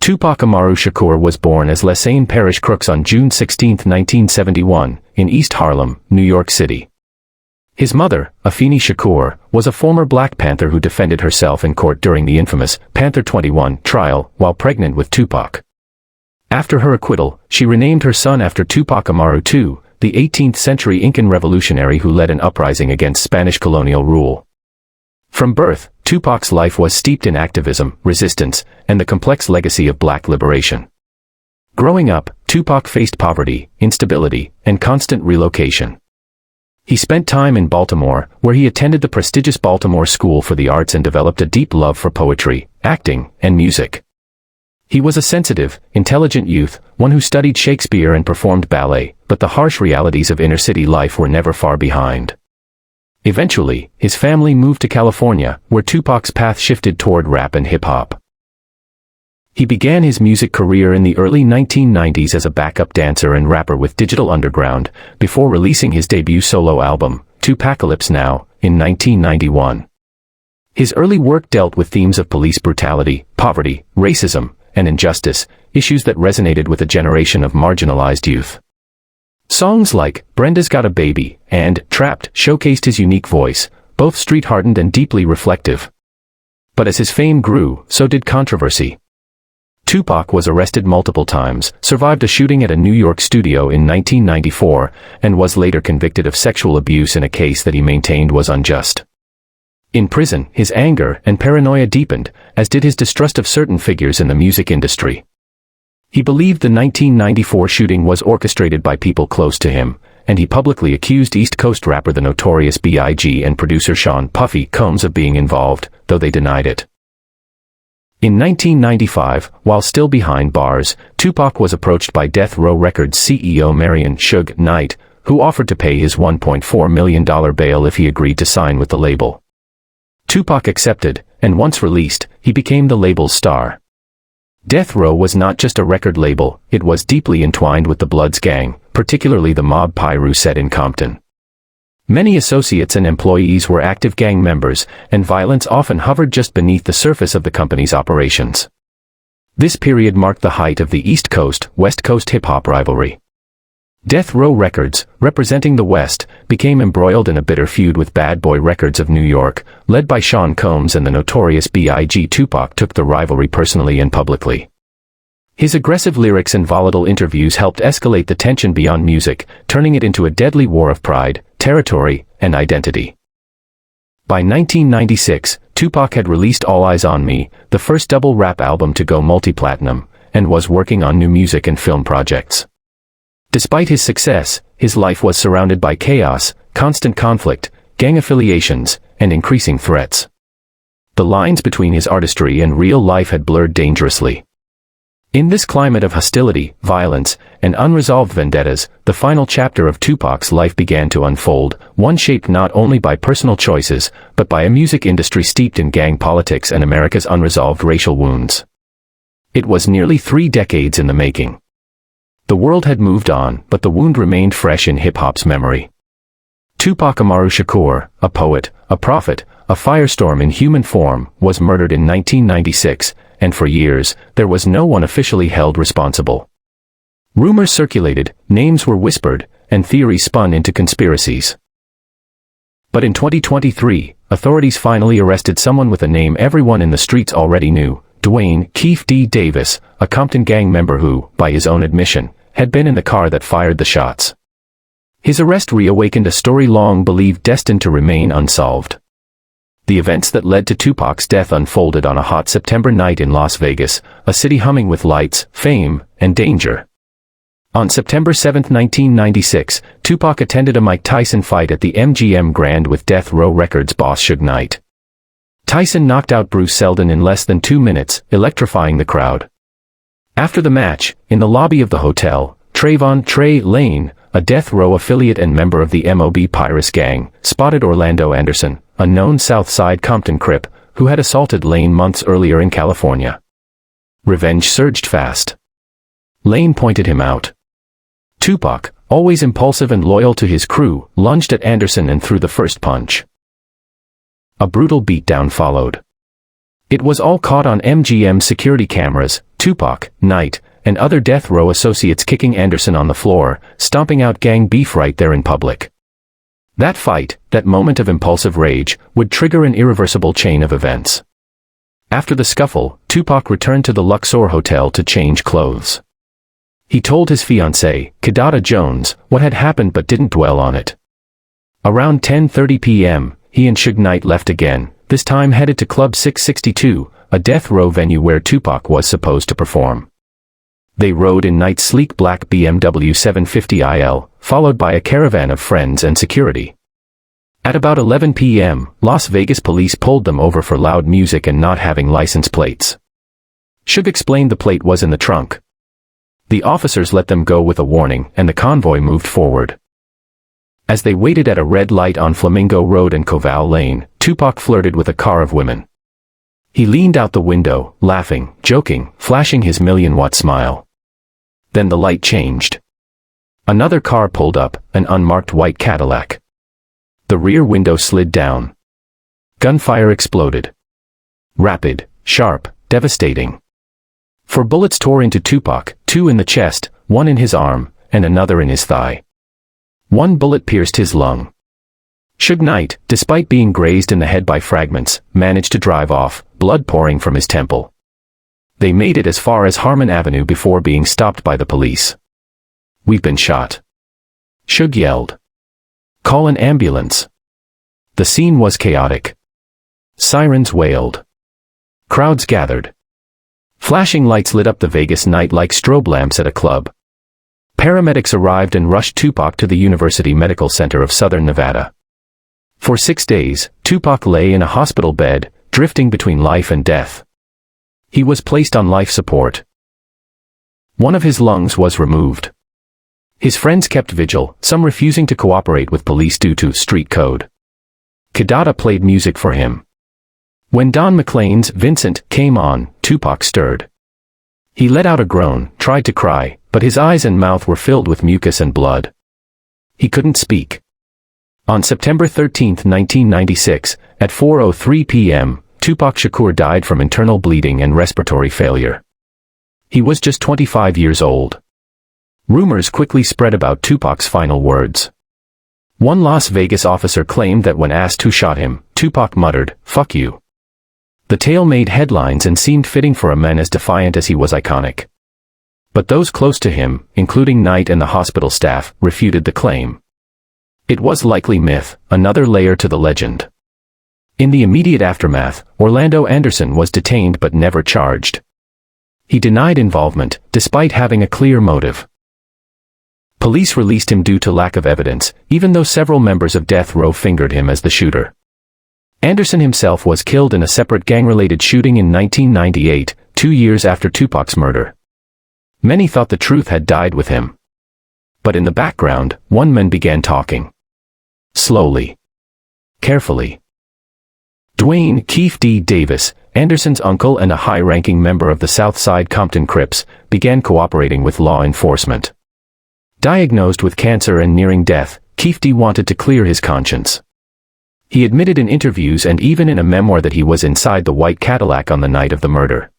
Tupac Amaru Shakur was born as Lesane Parish Crooks on June 16, 1971, in East Harlem, New York City. His mother, Afeni Shakur, was a former Black Panther who defended herself in court during the infamous Panther 21 trial while pregnant with Tupac. After her acquittal, she renamed her son after Tupac Amaru II, the 18th-century Incan revolutionary who led an uprising against Spanish colonial rule. From birth, Tupac's life was steeped in activism, resistance, and the complex legacy of Black liberation. Growing up, Tupac faced poverty, instability, and constant relocation. He spent time in Baltimore, where he attended the prestigious Baltimore School for the Arts and developed a deep love for poetry, acting, and music. He was a sensitive, intelligent youth, one who studied Shakespeare and performed ballet, but the harsh realities of inner-city life were never far behind. Eventually, his family moved to California, where Tupac's path shifted toward rap and hip-hop. He began his music career in the early 1990s as a backup dancer and rapper with Digital Underground, before releasing his debut solo album, Tupacalypse Now, in 1991. His early work dealt with themes of police brutality, poverty, racism, and injustice, issues that resonated with a generation of marginalized youth. Songs like Brenda's Got a Baby and Trapped showcased his unique voice, both street-hardened and deeply reflective. But as his fame grew, so did controversy. Tupac was arrested multiple times, survived a shooting at a New York studio in 1994, and was later convicted of sexual abuse in a case that he maintained was unjust. In prison, his anger and paranoia deepened, as did his distrust of certain figures in the music industry. He believed the 1994 shooting was orchestrated by people close to him, and he publicly accused East Coast rapper The Notorious B.I.G. and producer Sean Puffy Combs of being involved, though they denied it. In 1995, while still behind bars, Tupac was approached by Death Row Records CEO Marion Suge Knight, who offered to pay his $1.4 million bail if he agreed to sign with the label. Tupac accepted, and once released, he became the label's star. Death Row was not just a record label, it was deeply entwined with the Bloods gang, particularly the mob Piru set in Compton. Many associates and employees were active gang members, and violence often hovered just beneath the surface of the company's operations. This period marked the height of the East Coast-West Coast hip-hop rivalry. Death Row Records, representing the West, became embroiled in a bitter feud with Bad Boy Records of New York, led by Sean Combs and the Notorious B.I.G. Tupac took the rivalry personally and publicly. His aggressive lyrics and volatile interviews helped escalate the tension beyond music, turning it into a deadly war of pride, territory, and identity. By 1996, Tupac had released All Eyes on Me, the first double rap album to go multi-platinum, and was working on new music and film projects. Despite his success, his life was surrounded by chaos, constant conflict, gang affiliations, and increasing threats. The lines between his artistry and real life had blurred dangerously. In this climate of hostility, violence, and unresolved vendettas, the final chapter of Tupac's life began to unfold, one shaped not only by personal choices, but by a music industry steeped in gang politics and America's unresolved racial wounds. It was nearly 3 decades in the making. The world had moved on, but the wound remained fresh in hip-hop's memory. Tupac Amaru Shakur, a poet, a prophet, a firestorm in human form, was murdered in 1996, and for years, there was no one officially held responsible. Rumors circulated, names were whispered, and theories spun into conspiracies. But in 2023, authorities finally arrested someone with a name everyone in the streets already knew, Duane "Keffe" D. Davis, a Compton gang member who, by his own admission, had been in the car that fired the shots. His arrest reawakened a story long believed destined to remain unsolved. The events that led to Tupac's death unfolded on a hot September night in Las Vegas, a city humming with lights, fame, and danger. On September 7, 1996, Tupac attended a Mike Tyson fight at the MGM Grand with Death Row Records boss Suge Knight. Tyson knocked out Bruce Seldon in less than 2 minutes, electrifying the crowd. After the match, in the lobby of the hotel, Trayvon "Trey" Lane, a Death Row affiliate and member of the MOB Pirates gang, spotted Orlando Anderson, a known South Side Compton Crip, who had assaulted Lane months earlier in California. Revenge surged fast. Lane pointed him out. Tupac, always impulsive and loyal to his crew, lunged at Anderson and threw the first punch. A brutal beatdown followed. It was all caught on MGM security cameras, Tupac, Knight, and other death row associates kicking Anderson on the floor, stomping out gang beef right there in public. That fight, that moment of impulsive rage, would trigger an irreversible chain of events. After the scuffle, Tupac returned to the Luxor Hotel to change clothes. He told his fiancée, Kidada Jones, what had happened but didn't dwell on it. Around 10:30 p.m., he and Suge Knight left again, this time headed to Club 662, a death row venue where Tupac was supposed to perform. They rode in Knight's sleek black BMW 750IL, followed by a caravan of friends and security. At about 11 p.m., Las Vegas police pulled them over for loud music and not having license plates. Suge explained the plate was in the trunk. The officers let them go with a warning, and the convoy moved forward. As they waited at a red light on Flamingo Road and Koval Lane, Tupac flirted with a car of women. He leaned out the window, laughing, joking, flashing his million-watt smile. Then the light changed. Another car pulled up, an unmarked white Cadillac. The rear window slid down. Gunfire exploded. Rapid, sharp, devastating. 4 bullets tore into Tupac, 2 in the chest, 1 in his arm, and another in his thigh. 1 bullet pierced his lung. Suge Knight, despite being grazed in the head by fragments, managed to drive off, blood pouring from his temple. They made it as far as Harmon Avenue before being stopped by the police. "We've been shot," Suge yelled. "Call an ambulance." The scene was chaotic. Sirens wailed. Crowds gathered. Flashing lights lit up the Vegas night like strobe lamps at a club. Paramedics arrived and rushed Tupac to the University Medical Center of Southern Nevada. For 6 days, Tupac lay in a hospital bed, drifting between life and death. He was placed on life support. One of his lungs was removed. His friends kept vigil, some refusing to cooperate with police due to street code. Kidada played music for him. When Don McLean's Vincent came on, Tupac stirred. He let out a groan, tried to cry, but his eyes and mouth were filled with mucus and blood. He couldn't speak. On September 13, 1996, at 4:03 p.m., Tupac Shakur died from internal bleeding and respiratory failure. He was just 25 years old. Rumors quickly spread about Tupac's final words. One Las Vegas officer claimed that when asked who shot him, Tupac muttered, "Fuck you." The tale made headlines and seemed fitting for a man as defiant as he was iconic. But those close to him, including Knight and the hospital staff, refuted the claim. It was likely myth, another layer to the legend. In the immediate aftermath, Orlando Anderson was detained but never charged. He denied involvement, despite having a clear motive. Police released him due to lack of evidence, even though several members of death row fingered him as the shooter. Anderson himself was killed in a separate gang-related shooting in 1998, 2 years after Tupac's murder. Many thought the truth had died with him. But in the background, one man began talking. Slowly. Carefully. Duane Keffe D. Davis, Anderson's uncle and a high-ranking member of the Southside Compton Crips, began cooperating with law enforcement. Diagnosed with cancer and nearing death, Keffe D. wanted to clear his conscience. He admitted in interviews and even in a memoir that he was inside the white Cadillac on the night of the murder.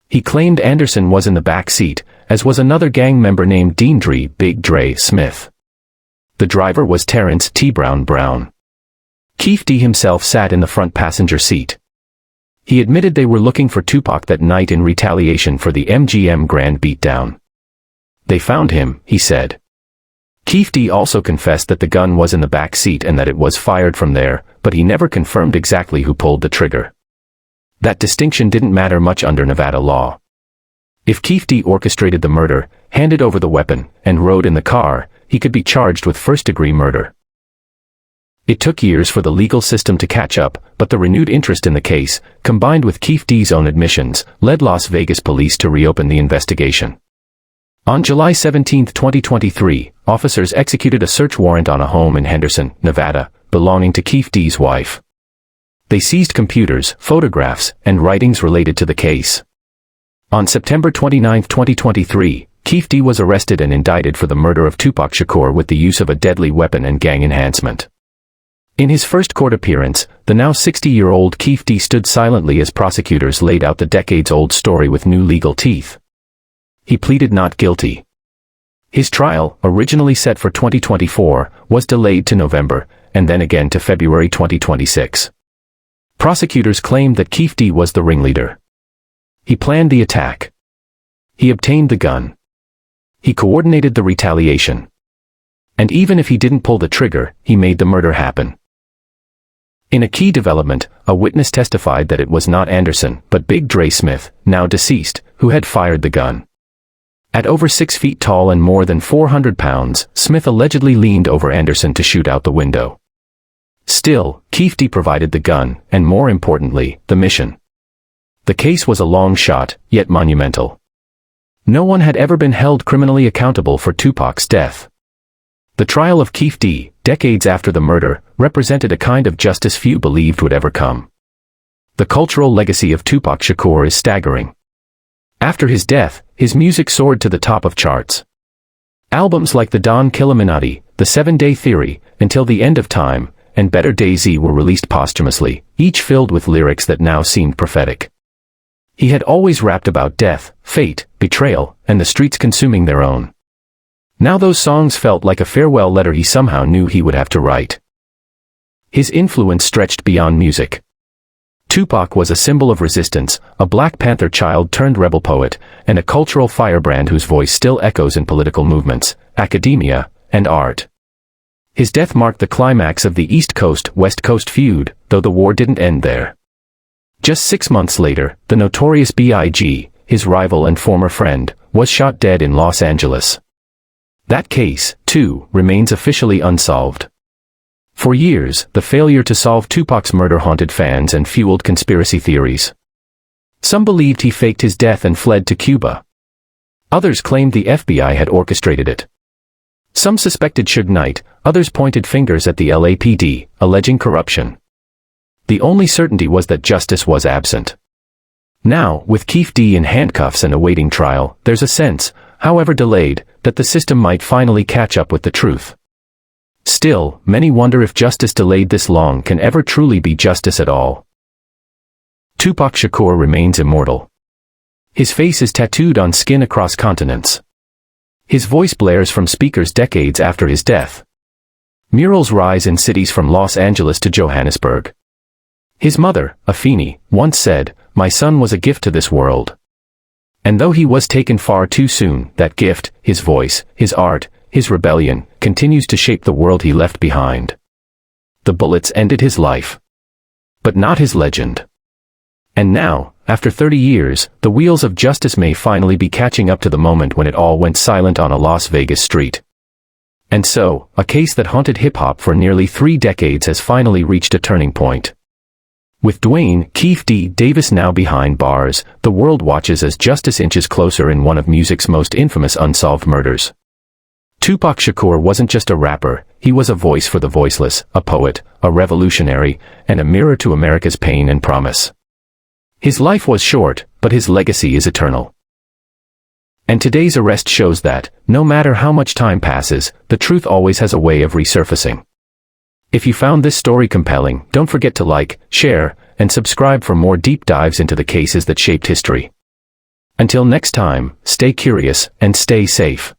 He claimed Anderson was in the back seat, as was another gang member named Deandre Big Dre Smith. The driver was Terrence T. Brown. Keffe D. himself sat in the front passenger seat. He admitted they were looking for Tupac that night in retaliation for the MGM Grand beatdown. They found him, he said. Keffe D. also confessed that the gun was in the back seat and that it was fired from there, but he never confirmed exactly who pulled the trigger. That distinction didn't matter much under Nevada law. If Keffe D. orchestrated the murder, handed over the weapon, and rode in the car, he could be charged with first-degree murder. It took years for the legal system to catch up, but the renewed interest in the case, combined with Keffe D.'s own admissions, led Las Vegas police to reopen the investigation. On July 17, 2023, officers executed a search warrant on a home in Henderson, Nevada, belonging to Keffe D.'s wife. They seized computers, photographs, and writings related to the case. On September 29, 2023, Keffe D. was arrested and indicted for the murder of Tupac Shakur with the use of a deadly weapon and gang enhancement. In his first court appearance, the now 60-year-old Keffe stood silently as prosecutors laid out the decades-old story with new legal teeth. He pleaded not guilty. His trial, originally set for 2024, was delayed to November, and then again to February 2026. Prosecutors claimed that Keffe was the ringleader. He planned the attack. He obtained the gun. He coordinated the retaliation. And even if he didn't pull the trigger, he made the murder happen. In a key development, a witness testified that it was not Anderson, but Big Dre Smith, now deceased, who had fired the gun. At over 6 feet tall and more than 400 pounds, Smith allegedly leaned over Anderson to shoot out the window. Still, Keffe provided the gun, and more importantly, the mission. The case was a long shot, yet monumental. No one had ever been held criminally accountable for Tupac's death. The trial of Keffe, decades after the murder, represented a kind of justice few believed would ever come. The cultural legacy of Tupac Shakur is staggering. After his death, his music soared to the top of charts. Albums like The Don Killuminati, The 7-Day Theory, Until the End of Time, and Better Days were released posthumously, each filled with lyrics that now seemed prophetic. He had always rapped about death, fate, betrayal, and the streets consuming their own. Now those songs felt like a farewell letter he somehow knew he would have to write. His influence stretched beyond music. Tupac was a symbol of resistance, a Black Panther child turned rebel poet, and a cultural firebrand whose voice still echoes in political movements, academia, and art. His death marked the climax of the East Coast-West Coast feud, though the war didn't end there. Just 6 months later, the notorious B.I.G., his rival and former friend, was shot dead in Los Angeles. That case, too, remains officially unsolved. For years, the failure to solve Tupac's murder haunted fans and fueled conspiracy theories. Some believed he faked his death and fled to Cuba. Others claimed the FBI had orchestrated it. Some suspected Suge Knight, others pointed fingers at the LAPD, alleging corruption. The only certainty was that justice was absent. Now, with Keffe in handcuffs and awaiting trial, there's a sense, however delayed, that the system might finally catch up with the truth. Still, many wonder if justice delayed this long can ever truly be justice at all. Tupac Shakur remains immortal. His face is tattooed on skin across continents. His voice blares from speakers decades after his death. Murals rise in cities from Los Angeles to Johannesburg. His mother, Afeni, once said, "My son was a gift to this world." And though he was taken far too soon, that gift, his voice, his art, his rebellion, continues to shape the world he left behind. The bullets ended his life. But not his legend. And now, after 30 years, the wheels of justice may finally be catching up to the moment when it all went silent on a Las Vegas street. And so, a case that haunted hip-hop for nearly 3 decades has finally reached a turning point. With Duane, Keffe Davis now behind bars, the world watches as justice inches closer in one of music's most infamous unsolved murders. Tupac Shakur wasn't just a rapper, he was a voice for the voiceless, a poet, a revolutionary, and a mirror to America's pain and promise. His life was short, but his legacy is eternal. And today's arrest shows that, no matter how much time passes, the truth always has a way of resurfacing. If you found this story compelling, don't forget to like, share, and subscribe for more deep dives into the cases that shaped history. Until next time, stay curious and stay safe.